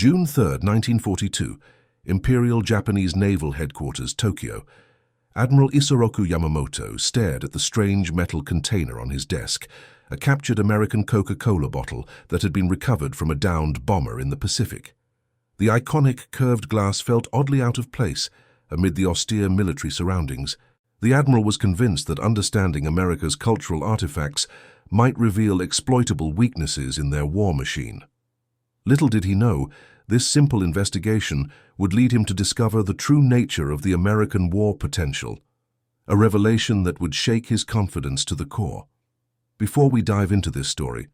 June 3, 1942, Imperial Japanese Naval Headquarters, Tokyo. Admiral Isoroku Yamamoto stared at the strange metal container on his desk, a captured American Coca-Cola bottle that had been recovered from a downed bomber in the Pacific. The iconic curved glass felt oddly out of place amid the austere military surroundings. The Admiral was convinced that understanding America's cultural artifacts might reveal exploitable weaknesses in their war machine. Little did he know, this simple investigation would lead him to discover the true nature of the American war potential, a revelation that would shake his confidence to the core. Before we dive into this story,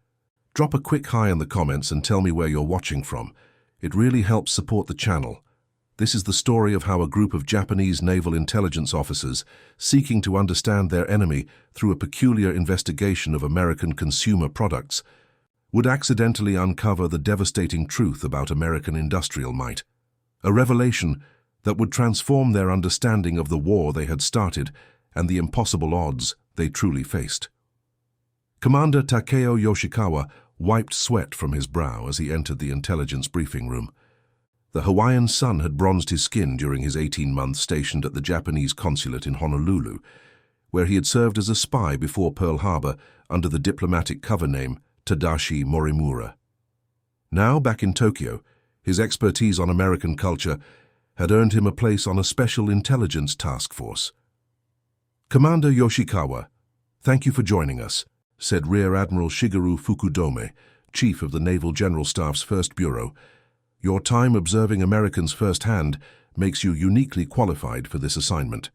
drop a quick hi in the comments and tell me where you're watching from. It really helps support the channel. This is the story of how a group of Japanese naval intelligence officers, seeking to understand their enemy through a peculiar investigation of American consumer products, would accidentally uncover the devastating truth about American industrial might, a revelation that would transform their understanding of the war they had started and the impossible odds they truly faced. Commander Takeo Yoshikawa wiped sweat from his brow as he entered the intelligence briefing room. The Hawaiian sun had bronzed his skin during his 18 months stationed at the Japanese consulate in Honolulu, where he had served as a spy before Pearl Harbor under the diplomatic cover name Tadashi Morimura. Now, back in Tokyo, his expertise on American culture had earned him a place on a special intelligence task force. "Commander Yoshikawa, thank you for joining us," said Rear Admiral Shigeru Fukudome, Chief of the Naval General Staff's First Bureau. "Your time observing Americans firsthand makes you uniquely qualified for this assignment."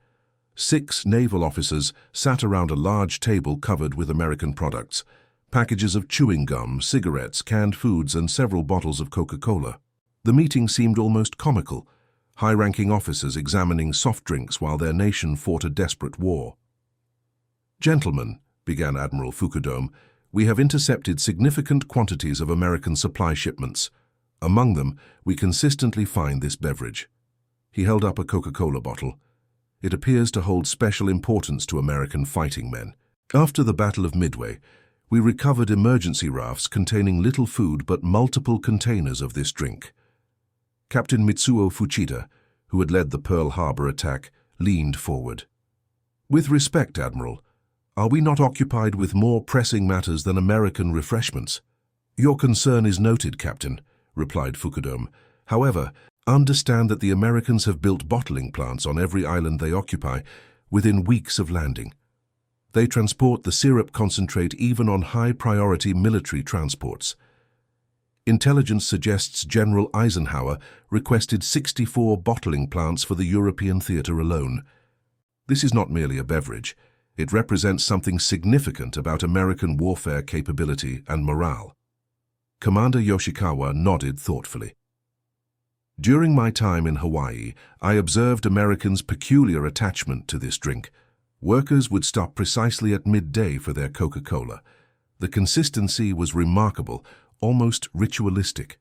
6 naval officers sat around a large table covered with American products, packages of chewing gum, cigarettes, canned foods, and several bottles of Coca-Cola. The meeting seemed almost comical, high-ranking officers examining soft drinks while their nation fought a desperate war. "Gentlemen," began Admiral Fukudome, "we have intercepted significant quantities of American supply shipments. Among them, we consistently find this beverage." He held up a Coca-Cola bottle. "It appears to hold special importance to American fighting men. After the Battle of Midway, we recovered emergency rafts containing little food but multiple containers of this drink." Captain Mitsuo Fuchida, who had led the Pearl Harbor attack, leaned forward. "With respect, Admiral, are we not occupied with more pressing matters than American refreshments?" "Your concern is noted, Captain," replied Fukudome. "However, understand that the Americans have built bottling plants on every island they occupy within weeks of landing. They transport the syrup concentrate even on high-priority military transports. Intelligence suggests General Eisenhower requested 64 bottling plants for the European theater alone. This is not merely a beverage. It represents something significant about American warfare capability and morale." Commander Yoshikawa nodded thoughtfully. "During my time in Hawaii, I observed Americans' peculiar attachment to this drink. Workers would stop precisely at midday for their Coca-Cola. The consistency was remarkable, almost ritualistic."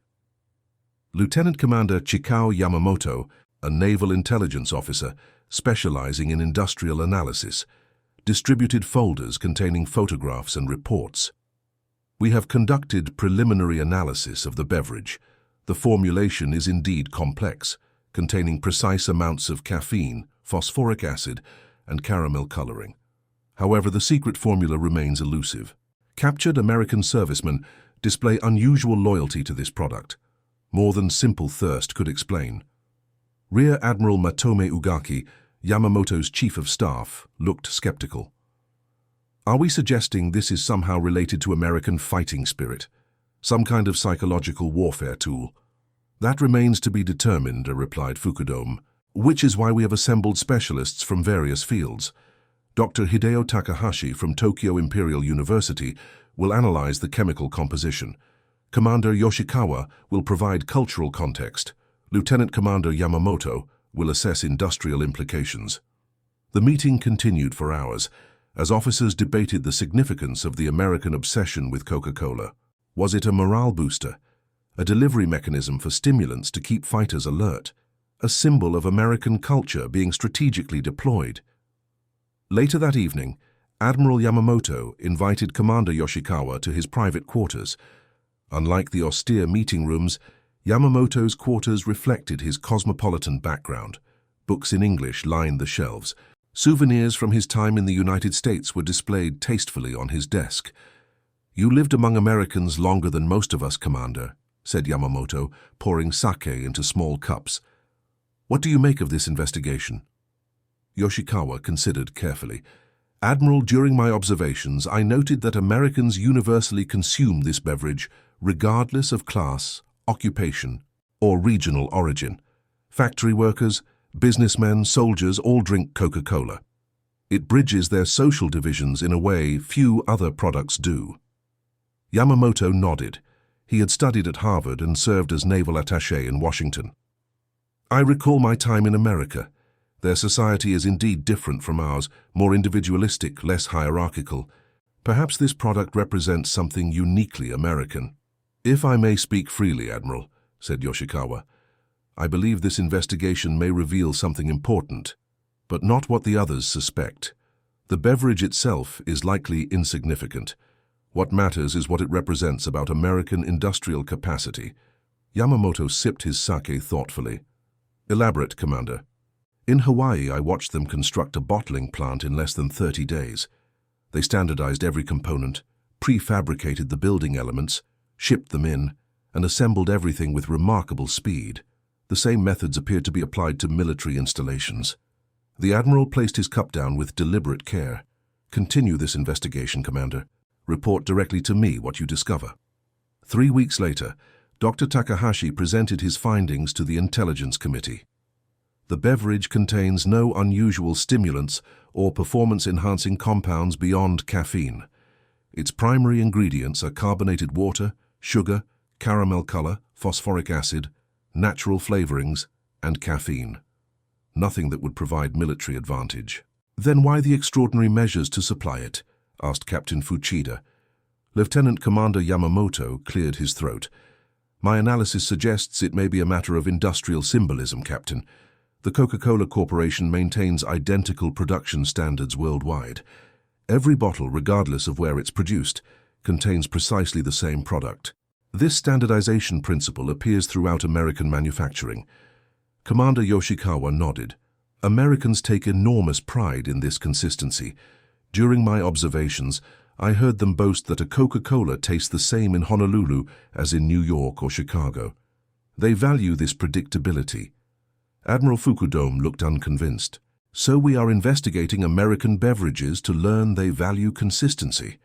Lieutenant Commander Chikao Yamamoto, a naval intelligence officer specializing in industrial analysis, distributed folders containing photographs and reports. "We have conducted preliminary analysis of the beverage. The formulation is indeed complex, containing precise amounts of caffeine, phosphoric acid, and caramel coloring. However, the secret formula remains elusive. Captured American servicemen display unusual loyalty to this product, more than simple thirst could explain." Rear Admiral Matome Ugaki, Yamamoto's chief of staff, looked skeptical. "Are we suggesting this is somehow related to American fighting spirit? Some kind of psychological warfare tool?" "That remains to be determined," replied Fukudome, "which is why we have assembled specialists from various fields. Dr. Hideo Takahashi from Tokyo Imperial University will analyze the chemical composition. Commander Yoshikawa will provide cultural context. Lieutenant Commander Yamamoto will assess industrial implications." The meeting continued for hours, as officers debated the significance of the American obsession with Coca-Cola. Was it a morale booster, a delivery mechanism for stimulants to keep fighters alert, a symbol of American culture being strategically deployed? Later that evening, Admiral Yamamoto invited Commander Yoshikawa to his private quarters. Unlike the austere meeting rooms, Yamamoto's quarters reflected his cosmopolitan background. Books in English lined the shelves. Souvenirs from his time in the United States were displayed tastefully on his desk. "You lived among Americans longer than most of us, Commander," said Yamamoto, pouring sake into small cups. "What do you make of this investigation?" Yoshikawa considered carefully. "Admiral, during my observations, I noted that Americans universally consume this beverage, regardless of class, occupation, or regional origin. Factory workers, businessmen, soldiers all drink Coca-Cola. It bridges their social divisions in a way few other products do." Yamamoto nodded. He had studied at Harvard and served as naval attaché in Washington. "I recall my time in America. Their society is indeed different from ours, more individualistic, less hierarchical. Perhaps this product represents something uniquely American." "If I may speak freely, Admiral," said Yoshikawa, "I believe this investigation may reveal something important, but not what the others suspect. The beverage itself is likely insignificant. What matters is what it represents about American industrial capacity." Yamamoto sipped his sake thoughtfully. "Elaborate, Commander." "In Hawaii, I watched them construct a bottling plant in less than 30 days. They standardized every component, prefabricated the building elements, shipped them in, and assembled everything with remarkable speed. The same methods appeared to be applied to military installations." The Admiral placed his cup down with deliberate care. "Continue this investigation, Commander. Report directly to me what you discover." 3 weeks later, Dr. Takahashi presented his findings to the Intelligence Committee. The beverage contains no unusual stimulants or performance-enhancing compounds beyond caffeine. Its primary ingredients are carbonated water, sugar, caramel color, phosphoric acid, natural flavorings, and caffeine. Nothing that would provide military advantage. "Then why the extraordinary measures to supply it?" asked Captain Fuchida. Lieutenant Commander Yamamoto cleared his throat. "My analysis suggests it may be a matter of industrial symbolism, Captain. The Coca-Cola Corporation maintains identical production standards worldwide. Every bottle, regardless of where it's produced, contains precisely the same product. This standardization principle appears throughout American manufacturing." Commander Yoshikawa nodded. "Americans take enormous pride in this consistency. During my observations, I heard them boast that a Coca-Cola tastes the same in Honolulu as in New York or Chicago. They value this predictability." Admiral Fukudome looked unconvinced. "So we are investigating American beverages to learn they value consistency.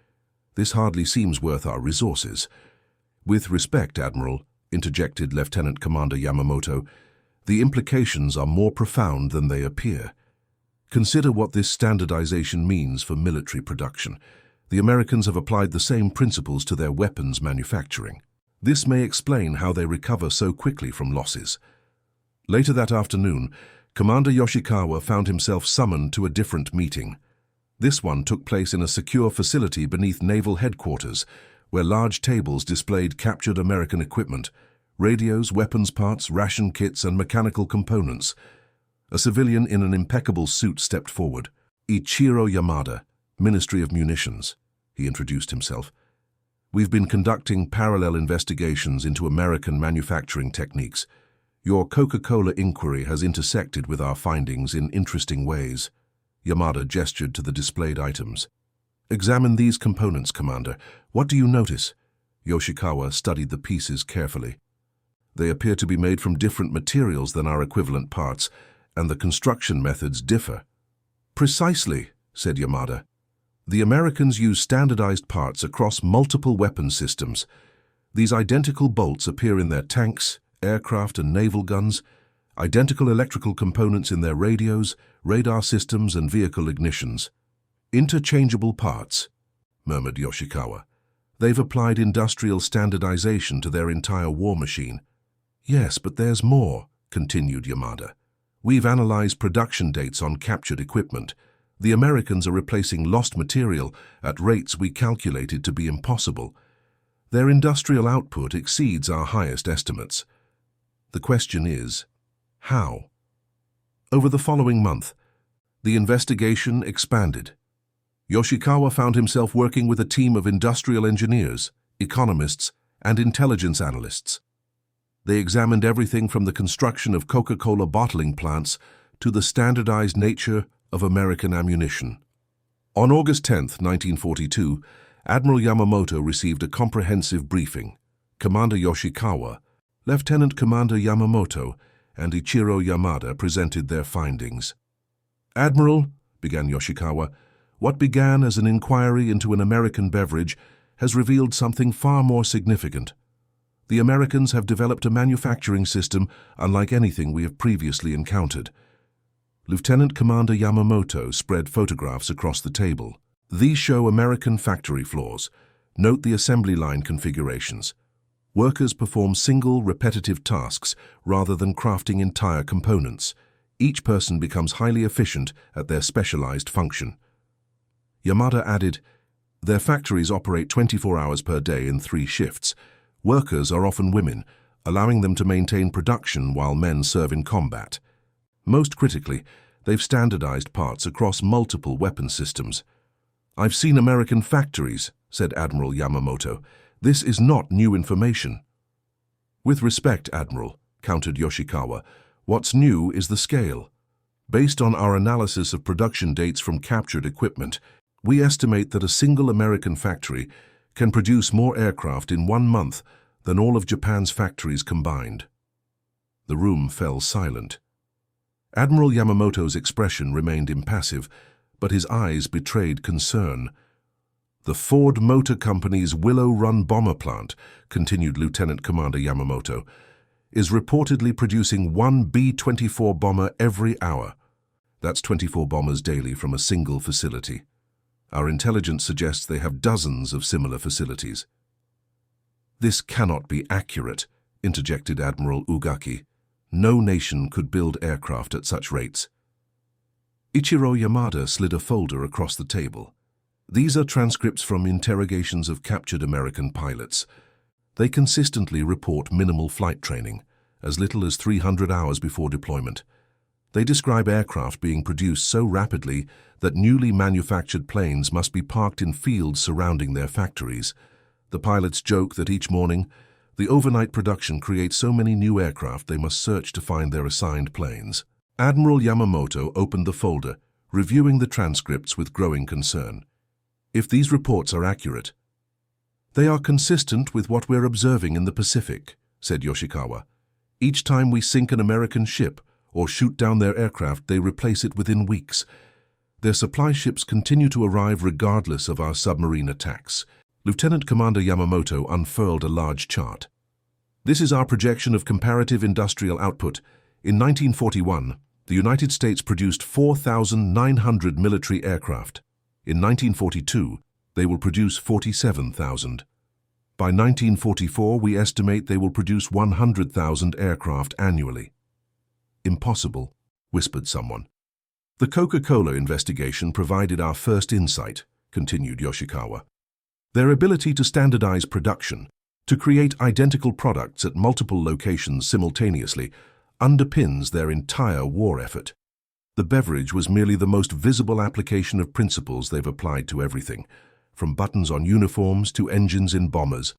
This hardly seems worth our resources." "With respect, Admiral," interjected Lieutenant Commander Yamamoto, "the implications are more profound than they appear. Consider what this standardization means for military production. The Americans have applied the same principles to their weapons manufacturing. This may explain how they recover so quickly from losses." Later that afternoon, Commander Yoshikawa found himself summoned to a different meeting. This one took place in a secure facility beneath naval headquarters, where large tables displayed captured American equipment, radios, weapons parts, ration kits, and mechanical components. A civilian in an impeccable suit stepped forward. "Ichiro Yamada, Ministry of Munitions," he introduced himself. "We've been conducting parallel investigations into American manufacturing techniques. Your Coca-Cola inquiry has intersected with our findings in interesting ways." Yamada gestured to the displayed items. "Examine these components, Commander. What do you notice?" Yoshikawa studied the pieces carefully. "They appear to be made from different materials than our equivalent parts, and the construction methods differ." "Precisely," said Yamada. "The Americans use standardized parts across multiple weapon systems. These identical bolts appear in their tanks, aircraft and naval guns, identical electrical components in their radios, radar systems and vehicle ignitions. Interchangeable parts," murmured Yoshikawa. "They've applied industrial standardization to their entire war machine." "Yes, but there's more," continued Yamada. "We've analyzed production dates on captured equipment. The Americans are replacing lost material at rates we calculated to be impossible. Their industrial output exceeds our highest estimates. The question is, how?" Over the following month, the investigation expanded. Yoshikawa found himself working with a team of industrial engineers, economists, and intelligence analysts. They examined everything from the construction of Coca-Cola bottling plants to the standardized nature of American ammunition. On August 10, 1942, Admiral Yamamoto received a comprehensive briefing. Commander Yoshikawa, Lieutenant Commander Yamamoto, and Ichiro Yamada presented their findings. "Admiral," began Yoshikawa, "what began as an inquiry into an American beverage has revealed something far more significant. The Americans have developed a manufacturing system unlike anything we have previously encountered." Lieutenant Commander Yamamoto spread photographs across the table. These show American factory floors. Note the assembly line configurations. Workers perform single, repetitive tasks rather than crafting entire components. Each person becomes highly efficient at their specialized function. Yamada added, "Their factories operate 24 hours per day in 3 shifts. Workers are often women, allowing them to maintain production while men serve in combat. Most critically, they've standardized parts across multiple weapon systems." "I've seen American factories," said Admiral Yamamoto. "This is not new information." "With respect, Admiral," countered Yoshikawa, "what's new is the scale. Based on our analysis of production dates from captured equipment, we estimate that a single American factory can produce more aircraft in 1 month than all of Japan's factories combined." The room fell silent. Admiral Yamamoto's expression remained impassive, but his eyes betrayed concern. "The Ford Motor Company's Willow Run bomber plant," continued Lieutenant Commander Yamamoto, "is reportedly producing 1 B-24 bomber every hour. That's 24 bombers daily from a single facility. Our intelligence suggests they have dozens of similar facilities." "This cannot be accurate," interjected Admiral Ugaki. "No nation could build aircraft at such rates." Ichiro Yamada slid a folder across the table. "These are transcripts from interrogations of captured American pilots. They consistently report minimal flight training, as little as 300 hours before deployment. They describe aircraft being produced so rapidly that newly manufactured planes must be parked in fields surrounding their factories. The pilots joke that each morning, the overnight production creates so many new aircraft they must search to find their assigned planes." Admiral Yamamoto opened the folder, reviewing the transcripts with growing concern. "If these reports are accurate, they are consistent with what we're observing in the Pacific," said Yoshikawa. "Each time we sink an American ship or shoot down their aircraft, they replace it within weeks. Their supply ships continue to arrive regardless of our submarine attacks." Lieutenant Commander Yamamoto unfurled a large chart. "This is our projection of comparative industrial output. In 1941, the United States produced 4,900 military aircraft. In 1942, they will produce 47,000. By 1944, we estimate they will produce 100,000 aircraft annually." "Impossible," whispered someone. "The Coca-Cola investigation provided our first insight," continued Yoshikawa. "Their ability to standardize production, to create identical products at multiple locations simultaneously, underpins their entire war effort. The beverage was merely the most visible application of principles they've applied to everything, from buttons on uniforms to engines in bombers."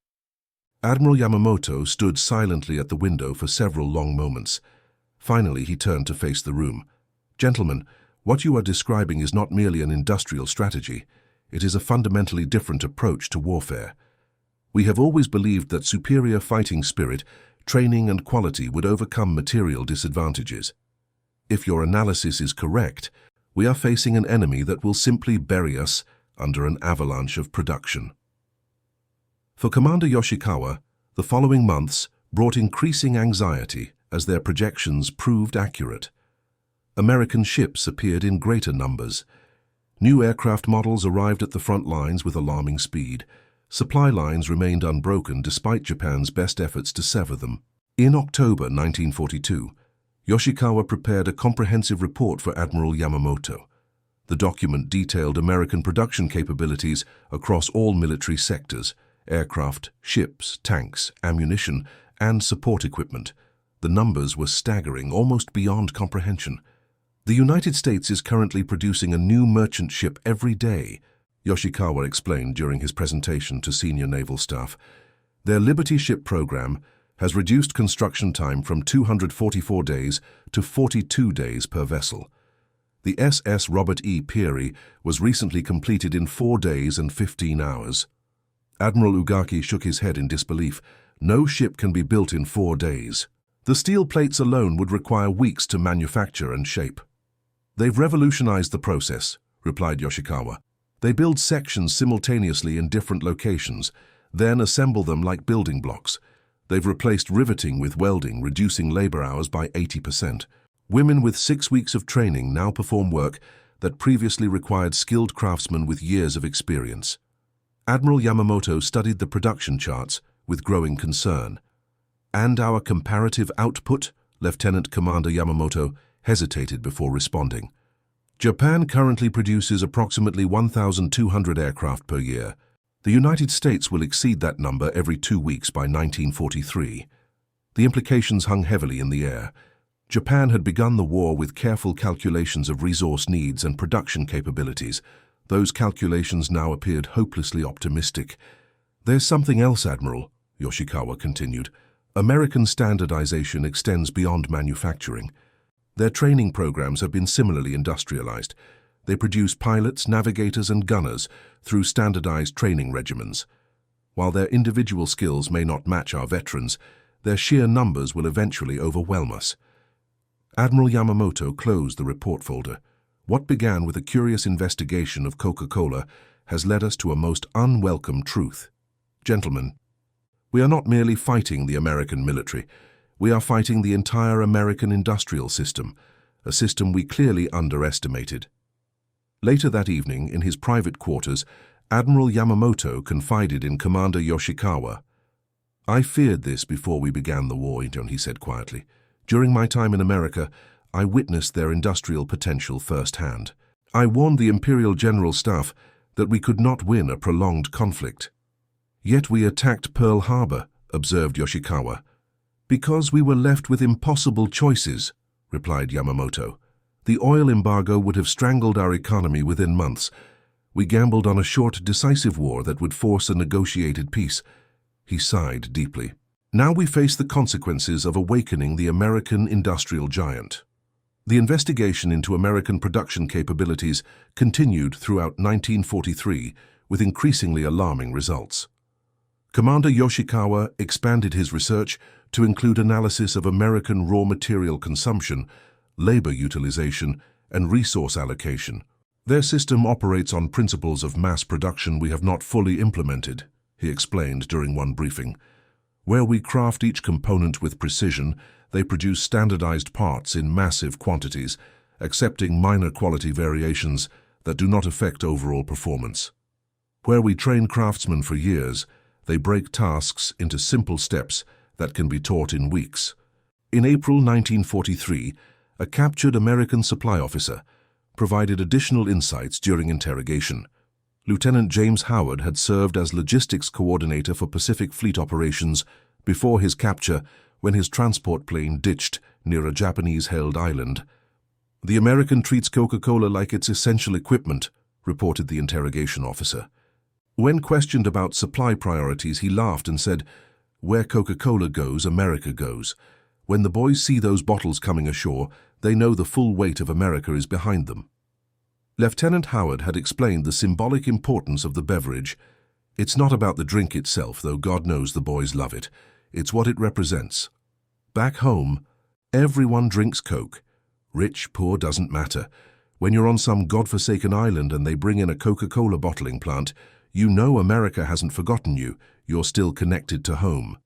Admiral Yamamoto stood silently at the window for several long moments. Finally, he turned to face the room. "Gentlemen, what you are describing is not merely an industrial strategy. It is a fundamentally different approach to warfare. We have always believed that superior fighting spirit, training and quality would overcome material disadvantages. If your analysis is correct, we are facing an enemy that will simply bury us under an avalanche of production." For Commander Yoshikawa, the following months brought increasing anxiety as their projections proved accurate. American ships appeared in greater numbers. New aircraft models arrived at the front lines with alarming speed. Supply lines remained unbroken despite Japan's best efforts to sever them. In October 1942, Yoshikawa prepared a comprehensive report for Admiral Yamamoto. The document detailed American production capabilities across all military sectors: aircraft, ships, tanks, ammunition, and support equipment. The numbers were staggering, almost beyond comprehension. "The United States is currently producing a new merchant ship every day," Yoshikawa explained during his presentation to senior naval staff. "Their Liberty ship program, has reduced construction time from 244 days to 42 days per vessel. The SS Robert E. Peary was recently completed in 4 days and 15 hours. Admiral Ugaki shook his head in disbelief. No ship can be built in 4 days. The steel plates alone would require weeks to manufacture and shape. They've revolutionized the process, replied Yoshikawa. They build sections simultaneously in different locations, then assemble them like building blocks. They've replaced riveting with welding, reducing labor hours by 80%. Women with 6 weeks of training now perform work that previously required skilled craftsmen with years of experience. Admiral Yamamoto studied the production charts with growing concern. And our comparative output? Lieutenant Commander Yamamoto hesitated before responding. Japan currently produces approximately 1,200 aircraft per year. The United States will exceed that number every 2 weeks by 1943. The implications hung heavily in the air. Japan had begun the war with careful calculations of resource needs and production capabilities. Those calculations now appeared hopelessly optimistic. There's something else, Admiral, Yoshikawa continued. American standardization extends beyond manufacturing. Their training programs have been similarly industrialized. They produce pilots, navigators, and gunners through standardized training regimens. While their individual skills may not match our veterans, their sheer numbers will eventually overwhelm us. Admiral Yamamoto closed the report folder. What began with a curious investigation of Coca-Cola has led us to a most unwelcome truth. Gentlemen, we are not merely fighting the American military. We are fighting the entire American industrial system, a system we clearly underestimated. Later that evening, in his private quarters, Admiral Yamamoto confided in Commander Yoshikawa. I feared this before we began the war, he said quietly. During my time in America, I witnessed their industrial potential firsthand. I warned the Imperial General Staff that we could not win a prolonged conflict. Yet we attacked Pearl Harbor, observed Yoshikawa. Because we were left with impossible choices, replied Yamamoto. The oil embargo would have strangled our economy within months. We gambled on a short, decisive war that would force a negotiated peace. He sighed deeply. Now we face the consequences of awakening the American industrial giant. The investigation into American production capabilities continued throughout 1943 with increasingly alarming results. Commander Yoshikawa expanded his research to include analysis of American raw material consumption, labor utilization, and resource allocation. Their system operates on principles of mass production we have not fully implemented, he explained during one briefing. Where we craft each component with precision, they produce standardized parts in massive quantities, accepting minor quality variations that do not affect overall performance. Where we train craftsmen for years, they break tasks into simple steps that can be taught in weeks. In April 1943, a captured American supply officer provided additional insights during interrogation. Lieutenant James Howard had served as logistics coordinator for Pacific Fleet operations before his capture when his transport plane ditched near a Japanese-held island. The American treats Coca-Cola like its essential equipment, reported the interrogation officer. When questioned about supply priorities, he laughed and said, "Where Coca-Cola goes, America goes. When the boys see those bottles coming ashore, they know the full weight of America is behind them." Lieutenant Howard had explained the symbolic importance of the beverage. It's not about the drink itself, though God knows the boys love it. It's what it represents. Back home, everyone drinks Coke. Rich, poor, doesn't matter. When you're on some godforsaken island and they bring in a Coca-Cola bottling plant, you know America hasn't forgotten you. You're still connected to home.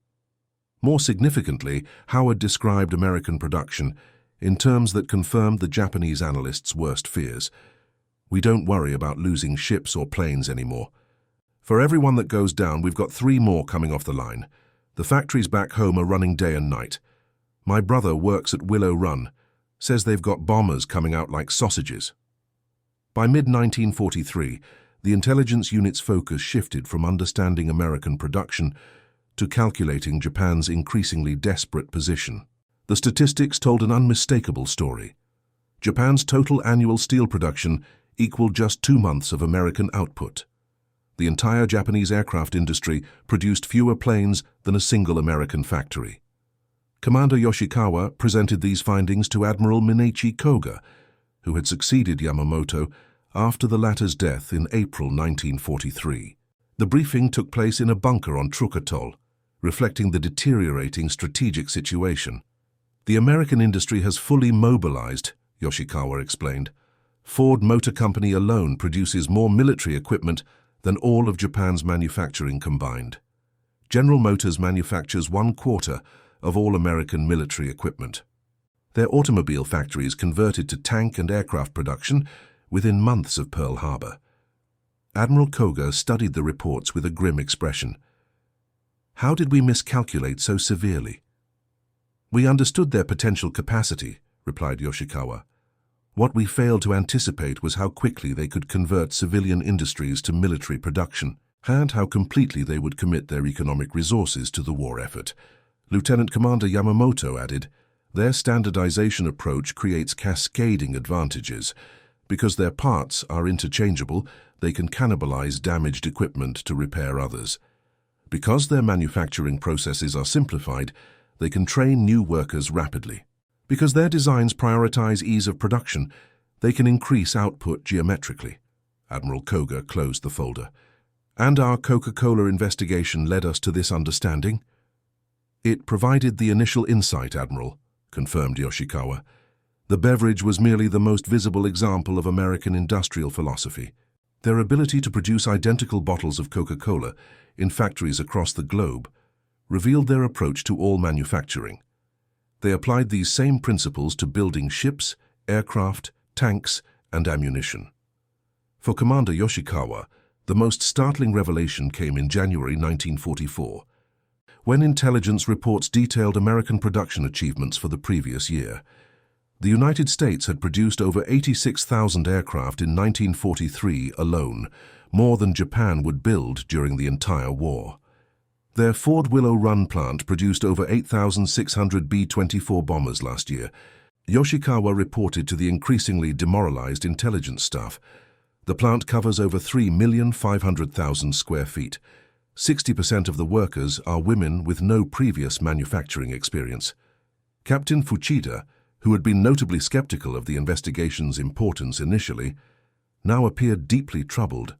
More significantly, Howard described American production in terms that confirmed the Japanese analysts' worst fears. We don't worry about losing ships or planes anymore. For every one that goes down, we've got 3 more coming off the line. The factories back home are running day and night. My brother works at Willow Run, says they've got bombers coming out like sausages. By mid-1943, the intelligence unit's focus shifted from understanding American production to calculating Japan's increasingly desperate position. The statistics told an unmistakable story. Japan's total annual steel production equaled just 2 months of American output. The entire Japanese aircraft industry produced fewer planes than a single American factory. Commander Yoshikawa presented these findings to Admiral Minachi Koga, who had succeeded Yamamoto after the latter's death in April 1943. The briefing took place in a bunker on Truk Atoll, reflecting the deteriorating strategic situation. The American industry has fully mobilized, Yoshikawa explained. Ford Motor Company alone produces more military equipment than all of Japan's manufacturing combined. General Motors manufactures 1/4 of all American military equipment. Their automobile factories converted to tank and aircraft production within months of Pearl Harbor. Admiral Koga studied the reports with a grim expression. How did we miscalculate so severely? We understood their potential capacity, replied Yoshikawa. What we failed to anticipate was how quickly they could convert civilian industries to military production, and how completely they would commit their economic resources to the war effort. Lieutenant Commander Yamamoto added, their standardization approach creates cascading advantages. Because their parts are interchangeable, they can cannibalize damaged equipment to repair others. Because their manufacturing processes are simplified, they can train new workers rapidly. Because their designs prioritize ease of production, they can increase output geometrically. Admiral Koga closed the folder. And our Coca-Cola investigation led us to this understanding? It provided the initial insight, Admiral, confirmed Yoshikawa. The beverage was merely the most visible example of American industrial philosophy. Their ability to produce identical bottles of Coca-Cola in factories across the globe revealed their approach to all manufacturing. They applied these same principles to building ships, aircraft, tanks, and ammunition. For Commander Yoshikawa, the most startling revelation came in January 1944, when intelligence reports detailed American production achievements for the previous year. The United States had produced over 86,000 aircraft in 1943 alone, more than Japan would build during the entire war. Their Fort Willow Run plant produced over 8,600 B-24 bombers last year. Yoshikawa reported to the increasingly demoralized intelligence staff. The plant covers over 3,500,000 square feet. 60% of the workers are women with no previous manufacturing experience. Captain Fuchida, who had been notably skeptical of the investigation's importance initially, now appeared deeply troubled.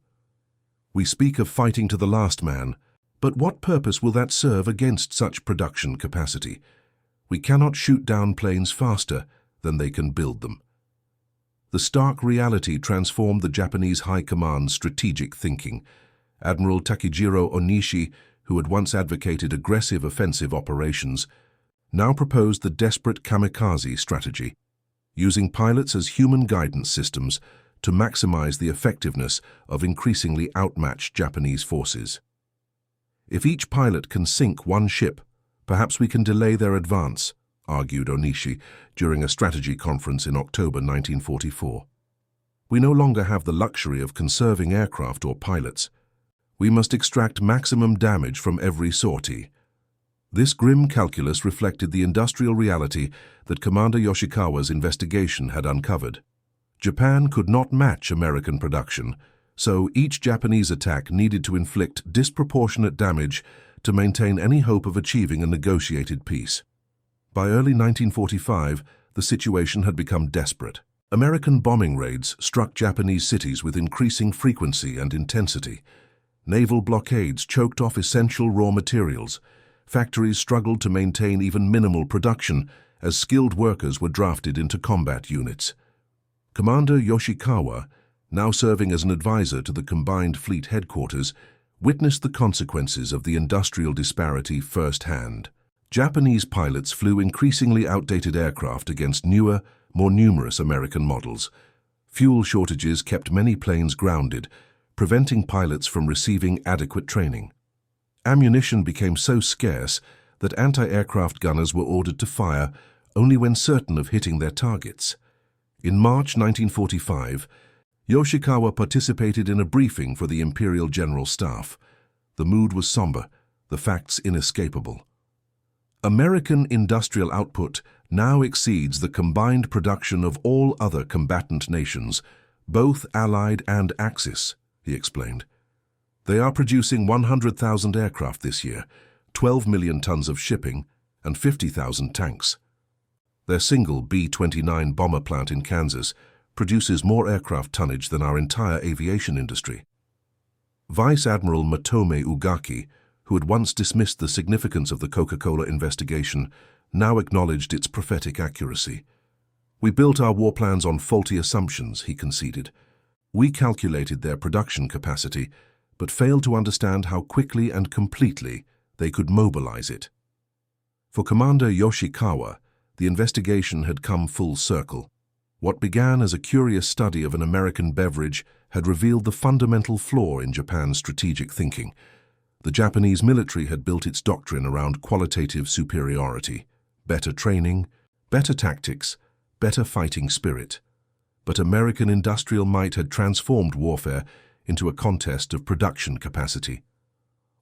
We speak of fighting to the last man, but what purpose will that serve against such production capacity? We cannot shoot down planes faster than they can build them. The stark reality transformed the Japanese High Command's strategic thinking. Admiral Takejiro Onishi, who had once advocated aggressive offensive operations, now proposed the desperate kamikaze strategy, using pilots as human guidance systems to maximize the effectiveness of increasingly outmatched Japanese forces. If each pilot can sink one ship, perhaps we can delay their advance, argued Onishi during a strategy conference in October 1944. We no longer have the luxury of conserving aircraft or pilots. We must extract maximum damage from every sortie. This grim calculus reflected the industrial reality that Commander Yoshikawa's investigation had uncovered. Japan could not match American production, so each Japanese attack needed to inflict disproportionate damage to maintain any hope of achieving a negotiated peace. By early 1945, the situation had become desperate. American bombing raids struck Japanese cities with increasing frequency and intensity. Naval blockades choked off essential raw materials. Factories struggled to maintain even minimal production as skilled workers were drafted into combat units. Commander Yoshikawa, now serving as an advisor to the Combined Fleet Headquarters, witnessed the consequences of the industrial disparity firsthand. Japanese pilots flew increasingly outdated aircraft against newer, more numerous American models. Fuel shortages kept many planes grounded, preventing pilots from receiving adequate training. Ammunition became so scarce that anti-aircraft gunners were ordered to fire only when certain of hitting their targets. In March 1945, Yoshikawa participated in a briefing for the Imperial General Staff. The mood was somber, the facts inescapable. American industrial output now exceeds the combined production of all other combatant nations, both Allied and Axis, he explained. They are producing 100,000 aircraft this year, 12 million tons of shipping, and 50,000 tanks. Their single B-29 bomber plant in Kansas produces more aircraft tonnage than our entire aviation industry. Vice Admiral Matome Ugaki, who had once dismissed the significance of the Coca-Cola investigation, now acknowledged its prophetic accuracy. "We built our war plans on faulty assumptions," he conceded. "We calculated their production capacity, but failed to understand how quickly and completely they could mobilize it." For Commander Yoshikawa, the investigation had come full circle. What began as a curious study of an American beverage had revealed the fundamental flaw in Japan's strategic thinking. The Japanese military had built its doctrine around qualitative superiority, better training, better tactics, better fighting spirit. But American industrial might had transformed warfare into a contest of production capacity.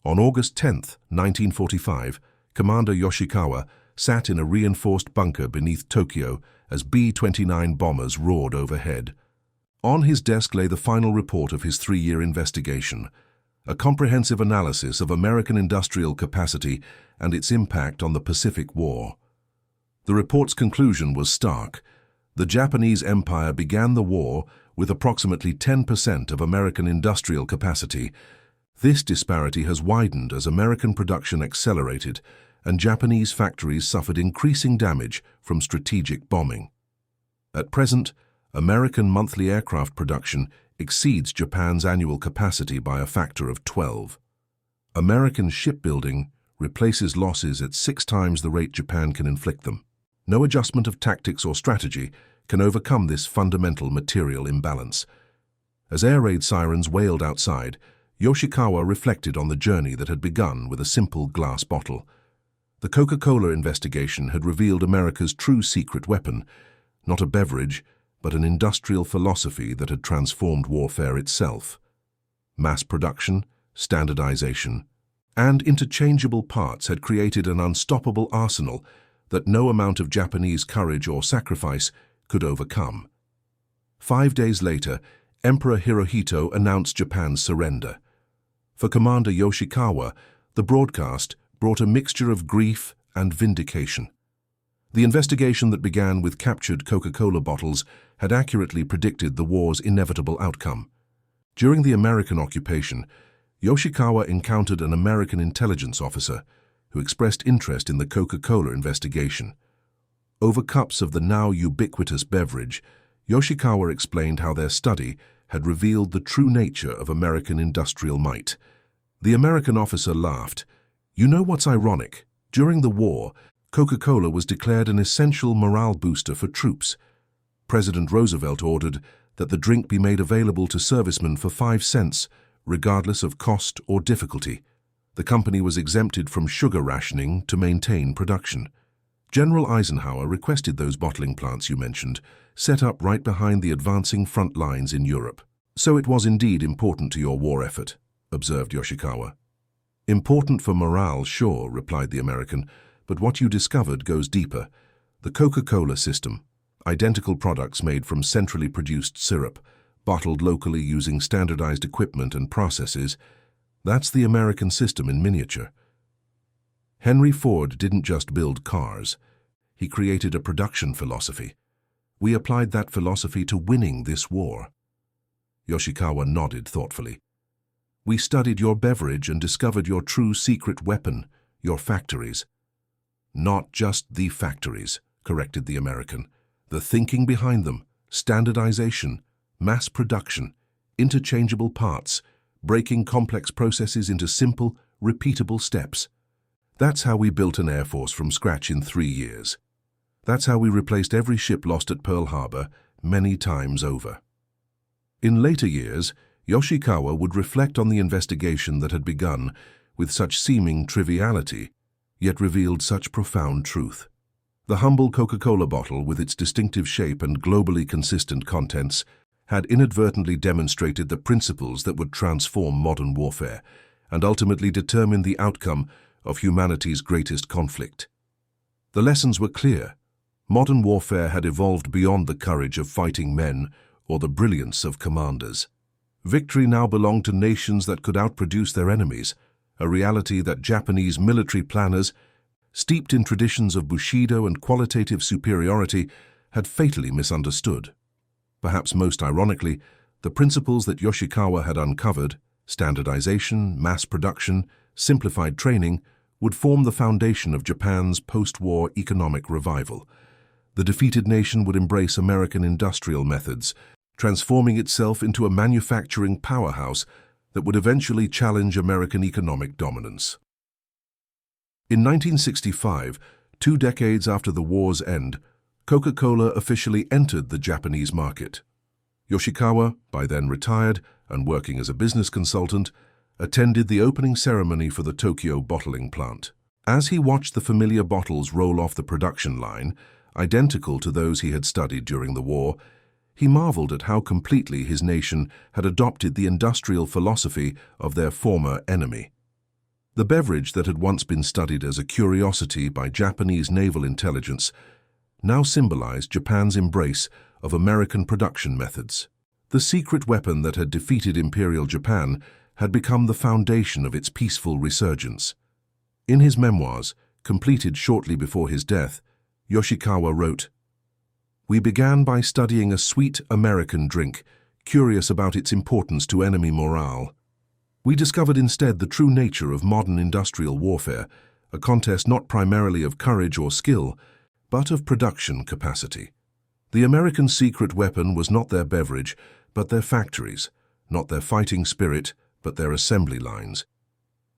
On August 10, 1945, Commander Yoshikawa sat in a reinforced bunker beneath Tokyo as B-29 bombers roared overhead. On his desk lay the final report of his 3-year investigation, a comprehensive analysis of American industrial capacity and its impact on the Pacific War. The report's conclusion was stark. The Japanese Empire began the war with approximately 10% of American industrial capacity. This disparity has widened as American production accelerated and Japanese factories suffered increasing damage from strategic bombing. At present, American monthly aircraft production exceeds Japan's annual capacity by a factor of 12. American shipbuilding replaces losses at 6 times the rate Japan can inflict them. No adjustment of tactics or strategy can overcome this fundamental material imbalance. As air raid sirens wailed outside, Yoshikawa reflected on the journey that had begun with a simple glass bottle. The Coca-Cola investigation had revealed America's true secret weapon, not a beverage, but an industrial philosophy that had transformed warfare itself. Mass production, standardization, and interchangeable parts had created an unstoppable arsenal that no amount of Japanese courage or sacrifice could overcome. 5 days later, Emperor Hirohito announced Japan's surrender. For Commander Yoshikawa, the broadcast brought a mixture of grief and vindication. The investigation that began with captured Coca-Cola bottles had accurately predicted the war's inevitable outcome. During the American occupation, Yoshikawa encountered an American intelligence officer who expressed interest in the Coca-Cola investigation. Over cups of the now ubiquitous beverage, Yoshikawa explained how their study had revealed the true nature of American industrial might. The American officer laughed. "You know what's ironic? During the war, Coca-Cola was declared an essential morale booster for troops. President Roosevelt ordered that the drink be made available to servicemen for 5 cents, regardless of cost or difficulty. The company was exempted from sugar rationing to maintain production. General Eisenhower requested those bottling plants you mentioned set up right behind the advancing front lines in Europe. So it was indeed important to your war effort," observed Yoshikawa. "Important for morale, sure," replied the American, "but what you discovered goes deeper. The Coca-Cola system, identical products made from centrally produced syrup, bottled locally using standardized equipment and processes, that's the American system in miniature. Henry Ford didn't just build cars. He created a production philosophy. We applied that philosophy to winning this war." Yoshikawa nodded thoughtfully. "We studied your beverage and discovered your true secret weapon, your factories." "Not just the factories," corrected the American. "The thinking behind them, standardization, mass production, interchangeable parts, breaking complex processes into simple, repeatable steps. That's how we built an air force from scratch in 3 years. That's how we replaced every ship lost at Pearl Harbor many times over." In later years, Yoshikawa would reflect on the investigation that had begun with such seeming triviality, yet revealed such profound truth. The humble Coca-Cola bottle, with its distinctive shape and globally consistent contents, had inadvertently demonstrated the principles that would transform modern warfare and ultimately determine the outcome of humanity's greatest conflict. The lessons were clear. Modern warfare had evolved beyond the courage of fighting men or the brilliance of commanders. Victory now belonged to nations that could outproduce their enemies, a reality that Japanese military planners steeped in traditions of Bushido and qualitative superiority, had fatally misunderstood. Perhaps most ironically, the principles that Yoshikawa had uncovered, standardization, mass production, simplified training, would form the foundation of Japan's post-war economic revival. The defeated nation would embrace American industrial methods, transforming itself into a manufacturing powerhouse that would eventually challenge American economic dominance. In 1965, 2 decades after the war's end, Coca-Cola officially entered the Japanese market. Yoshikawa, by then retired and working as a business consultant, attended the opening ceremony for the Tokyo bottling plant. As he watched the familiar bottles roll off the production line, identical to those he had studied during the war, he marveled at how completely his nation had adopted the industrial philosophy of their former enemy. The beverage that had once been studied as a curiosity by Japanese naval intelligence now symbolized Japan's embrace of American production methods. The secret weapon that had defeated Imperial Japan had become the foundation of its peaceful resurgence. In his memoirs, completed shortly before his death, Yoshikawa wrote, "We began by studying a sweet American drink, curious about its importance to enemy morale. We discovered instead the true nature of modern industrial warfare, a contest not primarily of courage or skill, but of production capacity. The American secret weapon was not their beverage, but their factories, not their fighting spirit, but their assembly lines.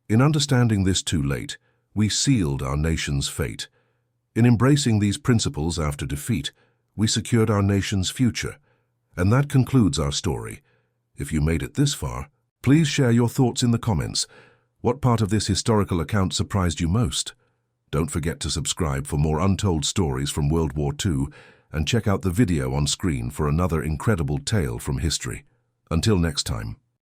In understanding this too late, we sealed our nation's fate. In embracing these principles after defeat, we secured our nation's future. And that concludes our story. If you made it this far, please share your thoughts in the comments. What part of this historical account surprised you most? Don't forget to subscribe for more untold stories from World War II and check out the video on screen for another incredible tale from history. Until next time.